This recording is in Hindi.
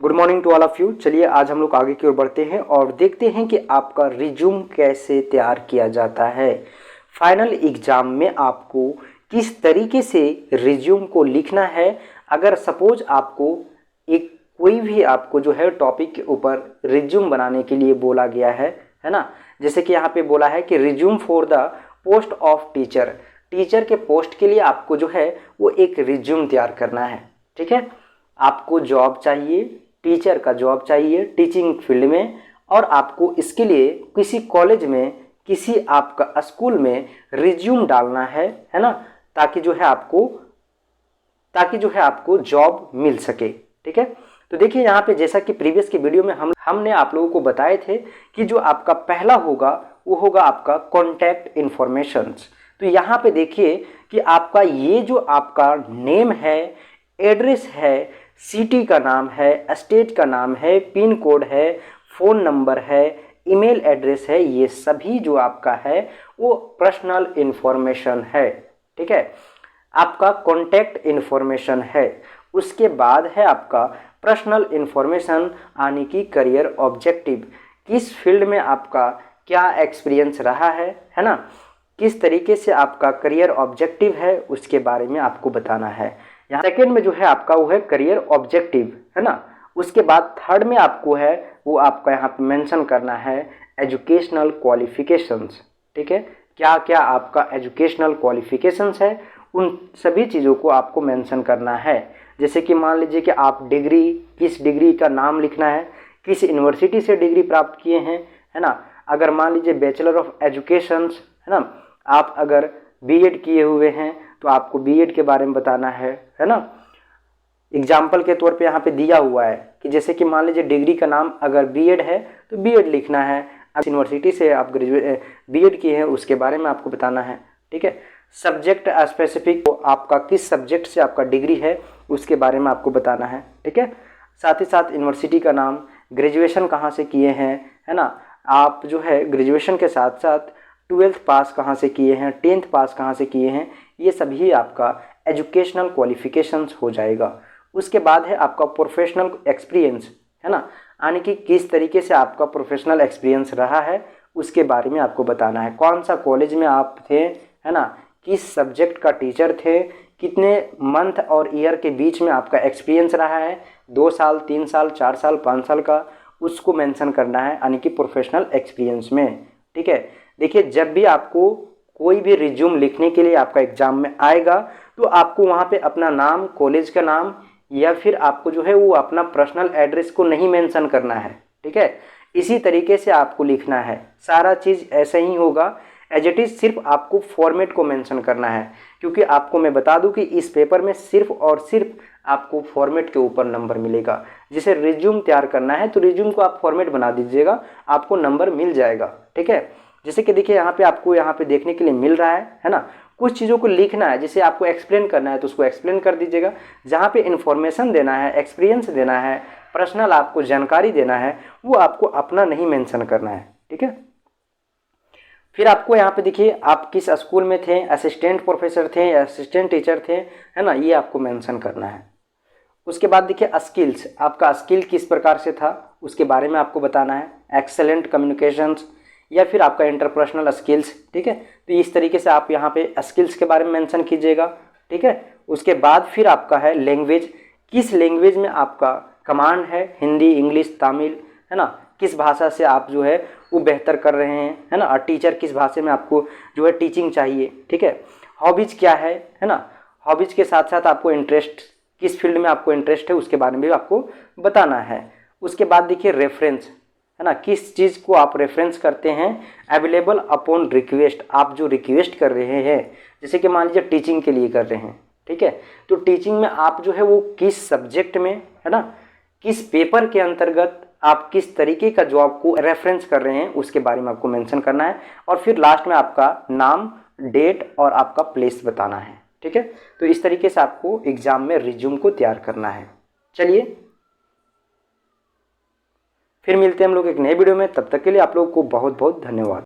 Good morning to all of you. चलिए आज हम लोग आगे की ओर बढ़ते हैं और देखते हैं कि आपका रिज्यूम कैसे तैयार किया जाता है। फाइनल एग्जाम में आपको किस तरीके से रिज्यूम को लिखना है। अगर सपोज आपको एक कोई भी आपको जो है टॉपिक के ऊपर रिज्यूम बनाने के लिए बोला गया है ना। जैसे कि यहाँ पे बोला है कि resume for the post of teacher, teacher के पोस्ट के लिए आपको जो है वो एक रिज्यूम तैयार करना है। ठीक है, आपको जॉब चाहिए, टीचर का जॉब चाहिए टीचिंग फील्ड में, और आपको इसके लिए किसी कॉलेज में, किसी आपका स्कूल में रिज्यूम डालना है ना, ताकि जो है आपको जॉब मिल सके। ठीक है, तो देखिए यहाँ पे जैसा कि प्रीवियस की वीडियो में हमने आप लोगों को बताए थे कि जो आपका पहला होगा वो होगा आपका कॉन्टैक्ट इन्फॉर्मेशंस। तो यहाँ पे देखिए कि आपका ये जो आपका नेम है, एड्रेस है, सिटी का नाम है, स्टेट का नाम है, पिन कोड है, फ़ोन नंबर है, ईमेल एड्रेस है, ये सभी जो आपका है वो पर्सनल इन्फॉर्मेशन है। ठीक है, आपका कॉन्टैक्ट इन्फॉर्मेशन है। उसके बाद है आपका पर्सनल इन्फॉर्मेशन यानी कि करियर ऑब्जेक्टिव, किस फील्ड में आपका क्या एक्सपीरियंस रहा है ना, किस तरीके से आपका करियर ऑब्जेक्टिव है उसके बारे में आपको बताना है। यहाँ सेकेंड में जो है आपका वो है करियर ऑब्जेक्टिव, है ना। उसके बाद थर्ड में आपको है वो आपका यहाँ पे मेंशन करना है एजुकेशनल क्वालिफिकेशंस। ठीक है, क्या क्या आपका एजुकेशनल क्वालिफिकेशंस है उन सभी चीज़ों को आपको मेंशन करना है। जैसे कि मान लीजिए कि आप डिग्री, किस डिग्री का नाम लिखना है, किस यूनिवर्सिटी से डिग्री प्राप्त किए हैं, है ना। अगर मान लीजिए बैचलर ऑफ एजुकेशंस, है ना, आप अगर बीएड किए हुए हैं तो आपको बीएड के बारे में बताना है ना। एग्जाम्पल के तौर पे यहाँ पे दिया हुआ है कि जैसे कि मान लीजिए डिग्री का नाम अगर बीएड है तो बीएड लिखना है, यूनिवर्सिटी से आप बीएड किए हैं उसके बारे में आपको बताना है। ठीक है, सब्जेक्ट स्पेसिफिक, आपका किस सब्जेक्ट से आपका डिग्री है उसके बारे में आपको बताना है। ठीक है, साथ ही साथ यूनिवर्सिटी का नाम, ग्रेजुएशन कहाँ से किए हैं, है ना, आप जो है ग्रेजुएशन के साथ साथ 12th पास कहाँ से किए हैं, 10th पास कहाँ से किए हैं, ये सभी आपका एजुकेशनल क्वालिफिकेशंस हो जाएगा। उसके बाद है आपका प्रोफेशनल एक्सपीरियंस, है ना, यानी कि किस तरीके से आपका प्रोफेशनल एक्सपीरियंस रहा है उसके बारे में आपको बताना है। कौन सा कॉलेज में आप थे, है ना, किस सब्जेक्ट का टीचर थे, कितने मंथ और ईयर के बीच में आपका एक्सपीरियंस रहा है, 2 साल, 3 साल, 4 साल, 5 साल का, उसको मेंशन करना है यानी कि प्रोफेशनल एक्सपीरियंस में। ठीक है, देखिए जब भी आपको कोई भी रिज्यूम लिखने के लिए आपका एग्जाम में आएगा तो आपको वहाँ पे अपना नाम, कॉलेज का नाम, या फिर आपको जो है वो अपना पर्सनल एड्रेस को नहीं मेंशन करना है। ठीक है, इसी तरीके से आपको लिखना है, सारा चीज़ ऐसे ही होगा एज इट इज़, सिर्फ आपको फॉर्मेट को मेंशन करना है। क्योंकि आपको मैं बता दूं कि इस पेपर में सिर्फ और सिर्फ आपको फॉर्मेट के ऊपर नंबर मिलेगा। जिसे रिज्यूम तैयार करना है तो रिज्यूम को आप फॉर्मेट बना दीजिएगा, आपको नंबर मिल जाएगा। ठीक है, जैसे कि देखिए यहाँ पे आपको यहाँ पे देखने के लिए मिल रहा है ना, कुछ चीज़ों को लिखना है, जिसे आपको एक्सप्लेन करना है तो उसको एक्सप्लेन कर दीजिएगा। जहाँ पे इन्फॉर्मेशन देना है, एक्सपीरियंस देना है, पर्सनल आपको जानकारी देना है, वो आपको अपना नहीं मेंशन करना है। ठीक है, फिर आपको यहाँ पे देखिए आप किस स्कूल में थे, असिस्टेंट प्रोफेसर थे या असिस्टेंट टीचर थे, है ना, ये आपको मेंशन करना है। उसके बाद देखिए स्किल्स, आपका स्किल किस प्रकार से था उसके बारे में आपको बताना है, एक्सेलेंट कम्युनिकेशंस या फिर आपका इंटरपर्सनल स्किल्स। ठीक है, तो इस तरीके से आप यहाँ पे स्किल्स के बारे में मेंशन कीजिएगा। ठीक है, उसके बाद फिर आपका है लैंग्वेज, किस लैंग्वेज में आपका कमांड है, हिंदी, इंग्लिश, तमिल, है ना, किस भाषा से आप जो है वो बेहतर कर रहे हैं, है ना, और टीचर किस भाषा में आपको जो है टीचिंग चाहिए। ठीक है, हॉबीज क्या है ना, हॉबीज के साथ साथ आपको इंटरेस्ट, किस फील्ड में आपको इंटरेस्ट है उसके बारे में भी आपको बताना है। उसके बाद देखिए रेफरेंस, है ना, किस चीज़ को आप रेफरेंस करते हैं, अवेलेबल अपॉन रिक्वेस्ट, आप जो रिक्वेस्ट कर रहे हैं, जैसे कि मान लीजिए टीचिंग के लिए कर रहे हैं। ठीक है, तो टीचिंग में आप जो है वो किस सब्जेक्ट में, है ना, किस पेपर के अंतर्गत आप किस तरीके का जॉब को रेफरेंस कर रहे हैं उसके बारे में आपको मेंशन करना है। और फिर लास्ट में आपका नाम, डेट और आपका प्लेस बताना है। ठीक है, तो इस तरीके से आपको एग्जाम में रिज्यूम को तैयार करना है। चलिए फिर मिलते हैं हम लोग एक नए वीडियो में, तब तक के लिए आप लोग को बहुत बहुत धन्यवाद।